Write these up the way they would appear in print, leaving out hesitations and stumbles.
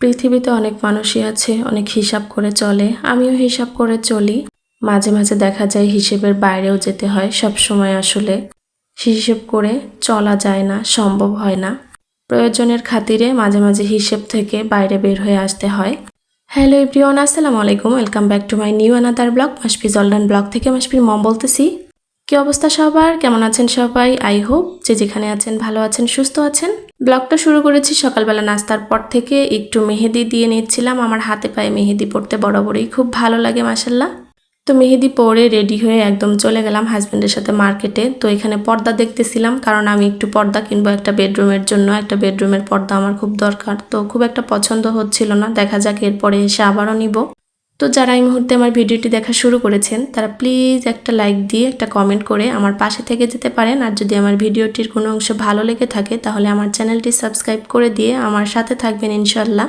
পৃথিবীতে অনেক মানুষই আছে, অনেক হিসাব করে চলে। আমিও হিসাব করে চলি। মাঝে মাঝে দেখা যায় হিসেবের বাইরেও যেতে হয়। সব সময় আসলে হিসেব করে চলা যায় না, সম্ভব হয় না। প্রয়োজনের খাতিরে মাঝে মাঝে হিসেব থেকে বাইরে বের হয়ে আসতে হয়। হ্যালো এভরিওয়ান, আসসালামু আলাইকুম। Welcome back to my new another blog. Masfi জলডান ব্লগ থেকে মাসফির মম বলতেছি। কি অবস্থা সবার, কেমন আছেন সবাই? আই হোপ যে যেখানে আছেন ভালো আছেন, সুস্থ আছেন। ব্লগটা শুরু করেছি সকালবেলা নাস্তার পর থেকে। একটু মেহেদি দিয়ে নিচ্ছিলাম। আমার হাতে পায়ে মেহেদি পড়তে বরাবরই খুব ভালো লাগে মাশাল্লাহ। তো মেহেদি পরে রেডি হয়ে একদম চলে গেলাম হাজব্যান্ডের সাথে মার্কেটে। তো এখানে পর্দা দেখতেছিলাম, কারণ আমি একটু পর্দা কিনবো একটা বেডরুমের জন্য। একটা বেডরুমের পর্দা আমার খুব দরকার। তো খুব একটা পছন্দ হচ্ছিল না, দেখা যাক এরপরে এসে আবারও নিব। তো যারা এই মুহূর্তে আমার ভিডিওটি দেখা শুরু করেছেন তারা প্লিজ একটা লাইক দিয়ে একটা কমেন্ট করে আমার পাশে থেকে যেতে পারেন। আর যদি আমার ভিডিওটির কোনো অংশ ভালো লেগে থাকে তাহলে আমার চ্যানেলটি সাবস্ক্রাইব করে দিয়ে আমার সাথে থাকবেন ইনশাল্লাহ।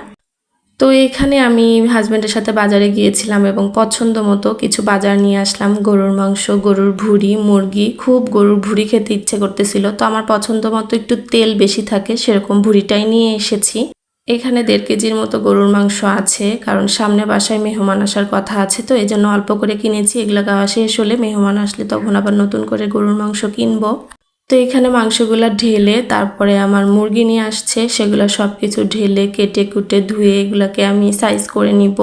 তো এখানে আমি হাজব্যান্ডের সাথে বাজারে গিয়েছিলাম এবং পছন্দ মতো কিছু বাজার নিয়ে আসলাম। গরুর মাংস, গরুর ভুঁড়ি, মুরগি। খুব গরুর ভুঁড়ি খেতে ইচ্ছে করতেছিল, তো আমার পছন্দ মতো একটু তেল বেশি থাকে সেরকম ভুঁড়িটাই নিয়ে এসেছি। এখানে 1.5 কেজির মতো গরুর মাংস আছে, কারণ সামনে বাসায় মেহমান আসার কথা আছে, তো এই জন্য অল্প করে কিনেছি। এগুলো খাওয়া শেষ হলে মেহমান আসলে তখন আবার নতুন করে গরুর মাংস কিনবো। তো এখানে মাংসগুলা ঢেলে তারপরে আমার মুরগি নিয়ে আসছে, সেগুলো সব কিছু ঢেলে কেটে কুটে ধুয়ে এগুলাকে আমি সাইজ করে নিব।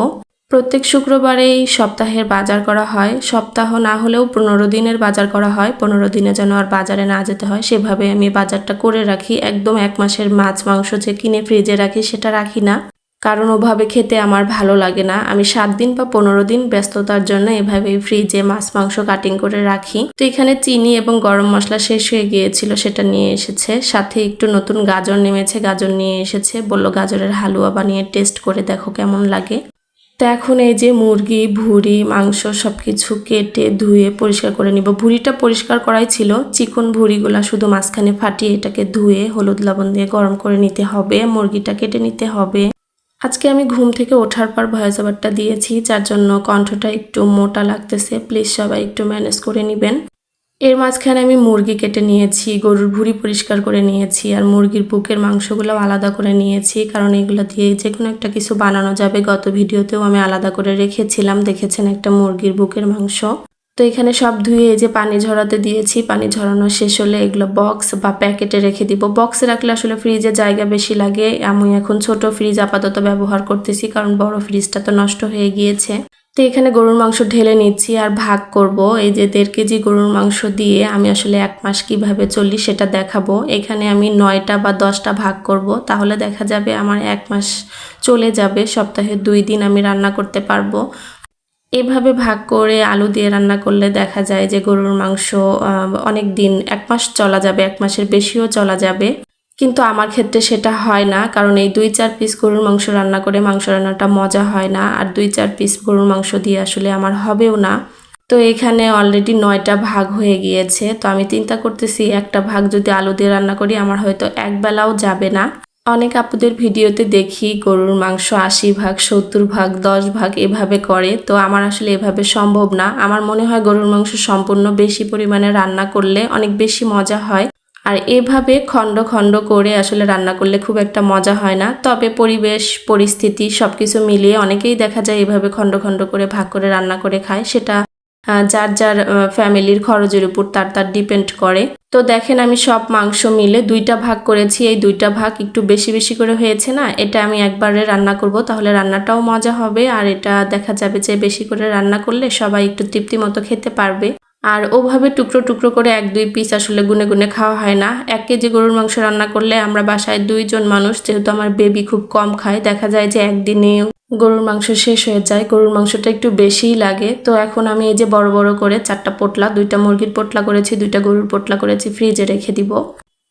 প্রত্যেক শুক্রবারেই সপ্তাহের বাজার করা হয়। সপ্তাহ না হলেও 15 দিনের বাজার করা হয়। 15 দিনে যেন আর বাজারে না যেতে হয় সেভাবে আমি বাজারটা করে রাখি। একদম 1 মাসের মাছ মাংস যে কিনে ফ্রিজে রাখি সেটা রাখি না, কারণ ওভাবে খেতে আমার ভালো লাগে না। আমি 7 দিন বা 15 দিন ব্যস্ততার জন্য এভাবে ফ্রিজে মাছ মাংস কাটিং করে রাখি। তো এখানে চিনি এবং গরম মশলা শেষ হয়ে গিয়েছিল, সেটা নিয়ে এসেছে। সাথে একটু নতুন গাজর নেমেছে, গাজর নিয়ে এসেছে। বলল গাজরের হালুয়া বানিয়ে টেস্ট করে দেখো কেমন লাগে। তো এখন এই যে মুরগি, ভুঁড়ি, মাংস সবকিছু কেটে ধুয়ে পরিষ্কার করে নিব। ভুঁড়িটা পরিষ্কার করাই ছিল, চিকন ভুঁড়িগুলা শুধু মাঝখানে ফাটিয়ে এটাকে ধুয়ে হলুদ লবণ দিয়ে গরম করে নিতে হবে। মুরগিটা কেটে নিতে হবে। আজকে আমি ঘুম থেকে ওঠার পর ভয়েস ওভারটা দিয়েছি, যার জন্য কণ্ঠটা একটু মোটা লাগতেছে। প্লিজ সবাই একটু ম্যানেজ করে নেবেন। এর মাঝখানে আমি মুরগি কেটে নিয়েছি, গরুর ভুঁড়ি পরিষ্কার করে নিয়েছি, আর মুরগির বুকের মাংসগুলো আলাদা করে নিয়েছি, কারণ এগুলো দিয়ে যে কোনো একটা কিছু বানানো যাবে। গত ভিডিওতেও আমি আলাদা করে রেখেছিলাম, দেখেছেন একটা মুরগির বুকের মাংস। তো এখানে সব ধুয়ে এই যে পানি ঝরাতে দিয়েছি। পানি ঝরানো শেষ হলে এগুলো বক্স বা প্যাকেটে রেখে দিব। বক্সে রাখলে আসলে ফ্রিজে জায়গা বেশি লাগে। আমি এখন ছোট ফ্রিজ আপাতত ব্যবহার করতেছি, কারণ বড় ফ্রিজটা তো নষ্ট হয়ে গিয়েছে। তো এখানে গরুর মাংস ঢেলে নিচ্ছি আর ভাগ করব। এই যে 1.5 কেজি গরুর মাংস দিয়ে আমি আসলে 1 মাস কিভাবে চলি সেটা দেখাবো। এখানে আমি 9টা বা 10টা ভাগ করব, তাহলে দেখা যাবে আমার 1 মাস চলে যাবে। সপ্তাহে 2 দিন আমি রান্না করতে পারবো। এভাবে ভাগ করে আলু দিয়ে রান্না করলে দেখা যায় যে গরুর মাংস অনেক দিন, 1 মাস চলা যাবে, 1 মাসের বেশিও চলা যাবে। কিন্তু আমার ক্ষেত্রে সেটা হয় না, কারণ এই 2-4 পিস গরুর মাংস রান্না করে মাংস রান্নাটা মজা হয় না। আর 2-4 পিস গরুর মাংস দিয়ে আসলে আমার হবেও না। তো এখানে অলরেডি 9টা ভাগ হয়ে গিয়েছে। তো আমি চিন্তা করতেছি একটা ভাগ যদি আলু দিয়ে রান্না করি আমার হয়তো এক বেলাও যাবে না। অনেক আপুদের ভিডিওতে দেখি গরুর মাংস 80 ভাগ, 70 ভাগ, 10 ভাগ এভাবে করে। তো আমার আসলে এভাবে সম্ভব না। আমার মনে হয় গরুর মাংস সম্পূর্ণ বেশি পরিমাণে রান্না করলে অনেক বেশি মজা হয়। আর এভাবে খণ্ড খণ্ড করে আসলে রান্না করলে খুব একটা মজা হয় না। তবে পরিবেশ পরিস্থিতি সবকিছু মিলিয়ে অনেকেই দেখা যায় এভাবে খণ্ড খণ্ড করে ভাগ করে রান্না করে খায়। সেটা যার যার ফ্যামিলির খরচের উপর তার ডিপেন্ড করে। তো দেখেন আমি সব মাংস মিলে 2টা ভাগ করেছি। এই 2টা ভাগ একটু বেশি বেশি করে হয়েছে না, এটা আমি একবারে রান্না করব, তাহলে রান্নাটাও মজা হবে। আর এটা দেখা যাবে যে বেশি করে রান্না করলে সবাই একটু তৃপ্তি মতো খেতে পারবে। আর ওভাবে টুকরো টুকরো করে 1-2 পিস আসলে গুনে গুনে খাওয়া হয় না। 1 কেজি গরুর মাংস রান্না করলে আমরা বাসায় 2 জন মানুষ, যেহেতু আমার বেবি খুব কম খায়, দেখা যায় যে একদিনে গরুর মাংস শেষ হয়ে যায়। গরুর মাংসটা একটু বেশিই লাগে। তো এখন আমি এই যে বড় বড় করে 4টা পোটলা, 2টা মুরগির পোটলা করেছি, 2টা গরুর পোটলা করেছি, ফ্রিজে রেখে দিব।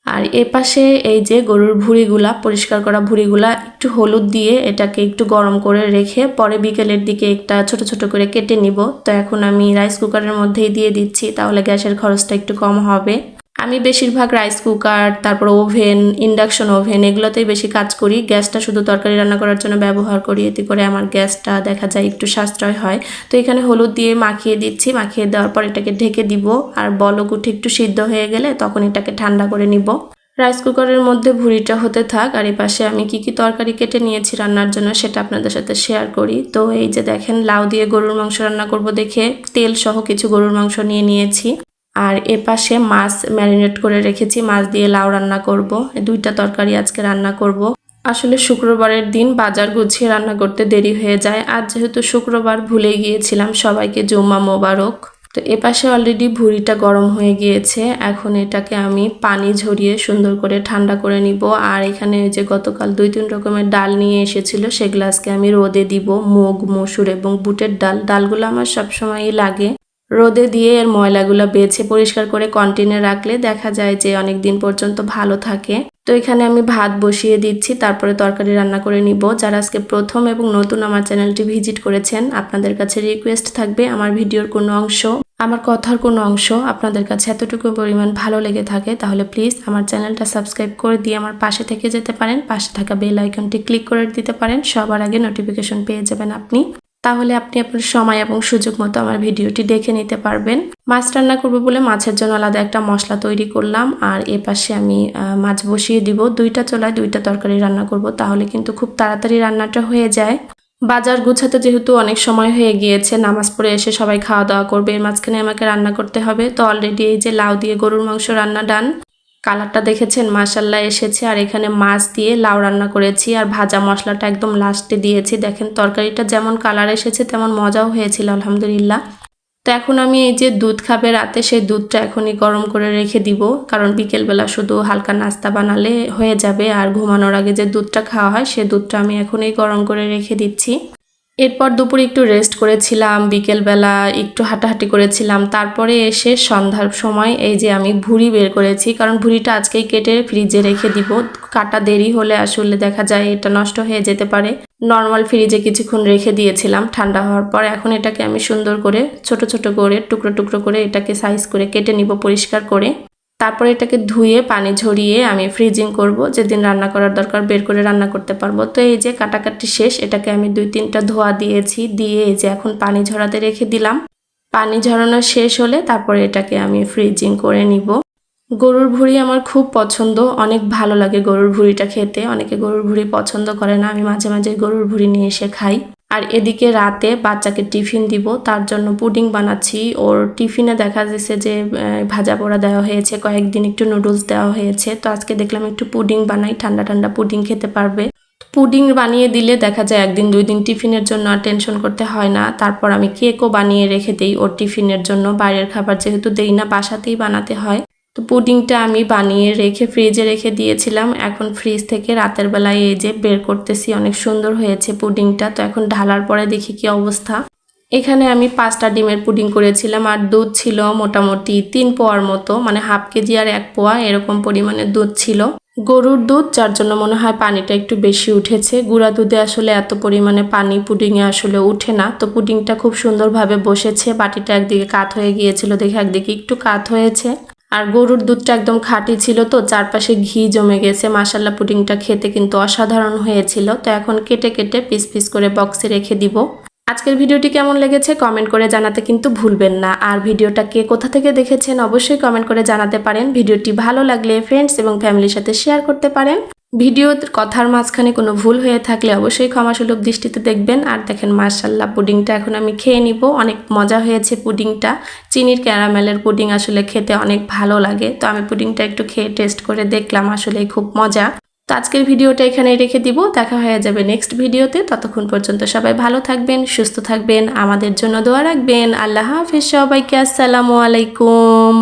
আর এ পাশে এই যে গরুর ভুঁড়িগুলা, পরিষ্কার করা ভুঁড়িগুলা একটু হলুদ দিয়ে এটাকে একটু গরম করে রেখে পরে বিকেলের দিকে একটা ছোট ছোট করে কেটে নিব। তো এখন আমি রাইস কুকারের মধ্যেই দিয়ে দিচ্ছি, তাহলে গ্যাসের খরচটা একটু কম হবে। আমি বেশিরভাগ রাইস কুকার, তারপর ওভেন, ইন্ডাকশন ওভেন এগুলোতেই বেশি কাজ করি। গ্যাসটা শুধু তরকারি রান্না করার জন্য ব্যবহার করি, এতে করে আমার গ্যাসটা দেখা যায় একটু সাশ্রয় হয়। তো এখানে হলুদ দিয়ে মাখিয়ে দিচ্ছি। মাখিয়ে দেওয়ার পর এটাকে ঢেকে দিব। আর বলক উঠে একটু সিদ্ধ হয়ে গেলে তখন এটাকে ঠান্ডা করে নিব। রাইস কুকারের মধ্যে ভুঁড়িটা হতে থাক, আর এই পাশে আমি কি তরকারি কেটে নিয়েছি রান্নার জন্য সেটা আপনাদের সাথে শেয়ার করি। তো এই যে দেখেন, লাউ দিয়ে গরুর মাংস রান্না করব দেখে তেল সহ কিছু গরুর মাংস নিয়ে নিয়েছি। আর এ পাশে মাছ ম্যারিনেট করে রেখেছি, মাছ দিয়ে লাউ রান্না করব। এই দুইটা তরকারি আজকে রান্না করব। আসলে শুক্রবারের দিন বাজার গুছিয়ে রান্না করতে দেরি হয়ে যায়। আজ যেহেতু শুক্রবার ভুলে গিয়েছিলাম, সবাইকে জুম্মা মোবারক। তো এপাশে অলরেডি ভুঁড়িটা গরম হয়ে গিয়েছে, এখন এটাকে আমি পানি ঝরিয়ে সুন্দর করে ঠান্ডা করে নিব। আর এখানে যে গতকাল 2-3 রকমের ডাল নিয়ে এসেছিল সেগুলো আজকে আমি রোদে দিব। মুগ, মসুর এবং বুটের ডালগুলো আমার সবসময়ই লাগে। রোদে দিয়ে এর ময়লাগুলো বেছে পরিষ্কার করে কন্টেনারে রাখলে দেখা যায় যে অনেক দিন পর্যন্ত ভালো থাকে। তো এখানে আমি ভাত বসিয়ে দিচ্ছি, তারপরে তরকারি রান্না করে নিব। যারা আজকে প্রথম এবং নতুন আমার চ্যানেলটি ভিজিট করেছেন, আপনাদের কাছে রিকোয়েস্ট থাকবে আমার ভিডিওর কোনো অংশ, আমার কথার কোনো অংশ আপনাদের কাছে এতটুকু পরিমাণ ভালো লেগে থাকে তাহলে প্লিজ আমার চ্যানেলটা সাবস্ক্রাইব করে দিয়ে আমার পাশে থেকে যেতে পারেন। পাশে থাকা বেল আইকনটি ক্লিক করে দিতে পারেন, সবার আগে নোটিফিকেশন পেয়ে যাবেন আপনি। তাহলে আপনি আপনার সময় এবং সুযোগ মতো আমার ভিডিওটি দেখে নিতে পারবেন। মাছ রান্না করবো বলে মাছের জন্য আলাদা একটা মশলা তৈরি করলাম, আর এ পাশে আমি মাছ বসিয়ে দিব। 2টা চুলায় 2টা তরকারি রান্না করব, তাহলে কিন্তু খুব তাড়াতাড়ি রান্নাটা হয়ে যায়। বাজার গুছাতে যেহেতু অনেক সময় হয়ে গিয়েছে, নামাজ পড়ে এসে সবাই খাওয়া দাওয়া করবে, এর মাঝখানে আমাকে রান্না করতে হবে। তো অলরেডি এই যে লাউ দিয়ে গরুর মাংস রান্না ডান। কালারটা দেখেছেন মাশাল্লাহ এসেছে। আর এখানে মাছ দিয়ে লাউ রান্না করেছি, আর ভাজা মশলাটা একদম লাস্টে দিয়েছি। দেখেন তরকারিটা যেমন কালার এসেছে তেমন মজাও হয়েছিল আলহামদুলিল্লাহ। তো এখন আমি এই যে দুধ খাবে রাতে, সেই দুধটা এখনই গরম করে রেখে দিব, কারণ বিকেলবেলা শুধু হালকা নাস্তা বানালে হয়ে যাবে। আর ঘুমানোর আগে যে দুধটা খাওয়া হয় সে দুধটা আমি এখনই গরম করে রেখে দিচ্ছি। এরপর দুপুরে একটু রেস্ট করেছিলাম, বিকেলবেলা একটু হাঁটাহাঁটি করেছিলাম, তারপরে এসে সন্ধ্যার সময় এই যে আমি ভুঁড়ি বের করেছি, কারণ ভুঁড়িটা আজকেই কেটে ফ্রিজে রেখে দিব। কাটা দেরি হলে আসলে দেখা যায় এটা নষ্ট হয়ে যেতে পারে। নর্মাল ফ্রিজে কিছুক্ষণ রেখে দিয়েছিলাম ঠান্ডা হওয়ার পর। এখন এটাকে আমি সুন্দর করে ছোট ছোট করে টুকরো টুকরো করে এটাকে সাইজ করে কেটে নিব পরিষ্কার করে। তারপরে এটাকে ধুয়ে পানি ঝরিয়ে আমি ফ্রিজিং করব, যেদিন রান্না করার দরকার বের করে রান্না করতে পারবো। তো এই যে কাটাকাটি শেষ, এটাকে আমি 2-3টা ধোয়া দিয়েছি, দিয়ে এই যে এখন পানি ঝরাতে রেখে দিলাম। পানি ঝরানো শেষ হলে তারপরে এটাকে আমি ফ্রিজিং করে নিব। গরুর ভুঁড়ি আমার খুব পছন্দ, অনেক ভালো লাগে গরুর ভুঁড়িটা খেতে। অনেকে গরুর ভুঁড়ি পছন্দ করে না, আমি মাঝে মাঝে গরুর ভুঁড়ি নিয়ে এসে খাই। আর এদিকে রাতে বাচ্চাকে টিফিন দিব, তার জন্য পুডিং বানাচ্ছি। ওর টিফিনে দেখা যাচ্ছে যে ভাজা পোড়া দেওয়া হয়েছে, কয়েকদিন একটু নুডলস দেওয়া হয়েছে। তো আজকে দেখলাম একটু পুডিং বানাই, ঠান্ডা ঠান্ডা পুডিং খেতে পারবে। পুডিং বানিয়ে দিলে দেখা যায় 1-2 দিন টিফিনের জন্য আর টেনশন করতে হয় না। তারপর আমি কেকও বানিয়ে রেখে দিই ওর টিফিনের জন্য, বাইরের খাবার যেহেতু দেই না বাসাতেই বানাতে হয়। তো পুডিংটা আমি বানিয়ে রেখে ফ্রিজে রেখে দিয়েছিলাম, এখন ফ্রিজ থেকে রাতের বেলায় এই যে বের করতেছি। অনেক সুন্দর হয়েছে পুডিংটা। তো এখন ঢালার পরে দেখি কি অবস্থা। এখানে আমি 5টা ডিমের পুডিং করেছিলাম, আর দুধ ছিল মোটামুটি 3 পোয়ার মতো, মানে হাফ কেজি আর 1 পোয়া এরকম পরিমাণে দুধ ছিল। গরুর দুধ, যার জন্য মনে হয় পানিটা একটু বেশি উঠেছে। গুঁড়া দুধে আসলে এত পরিমাণে পানি পুডিংয়ে আসলে উঠে না। তো পুডিংটা খুব সুন্দরভাবে বসেছে। বাটিটা একদিকে কাত হয়ে গিয়েছিল দেখে একদিকে একটু কাত হয়েছে। আর গরুর দুধটা একদম খাঁটি ছিল, তো চারপাশে ঘি জমে গেছে। মাশাল্লাহ পুডিংটা খেতে কিন্তু অসাধারণ হয়েছিল। তো এখন কেটে কেটে পিস পিস করে বক্সে রেখে দিব। আজকের ভিডিওটি কেমন লেগেছে কমেন্ট করে জানাতে কিন্তু ভুলবেন না। আর ভিডিওটা কে কোথা থেকে দেখেছেন অবশ্যই কমেন্ট করে জানাতে পারেন। ভিডিওটি ভালো লাগলে ফ্রেন্ডস এবং ফ্যামিলির সাথে শেয়ার করতে পারেন। ভিডিওর কথার মাঝখানে কোনো ভুল হয়ে থাকলে অবশ্যই ক্ষমাসুলভ দৃষ্টিতে দেখবেন। আর দেখেন মাশাল্লাহ পুডিংটা এখন আমি খেয়ে নিব। অনেক মজা হয়েছে পুডিংটা। চিনির ক্যারামেলের পুডিং আসলে খেতে অনেক ভালো লাগে। তো আমি পুডিংটা একটু খেয়ে টেস্ট করে দেখলাম, আসলে খুব মজা। তো আজকের ভিডিওটা এখানেই রেখে দিব, দেখা হয়ে যাবে নেক্সট ভিডিওতে। ততক্ষণ পর্যন্ত সবাই ভালো থাকবেন, সুস্থ থাকবেন, আমাদের জন্য দোয়া রাখবেন। আল্লাহ হাফেজ সবাইকে, আসসালামু আলাইকুম।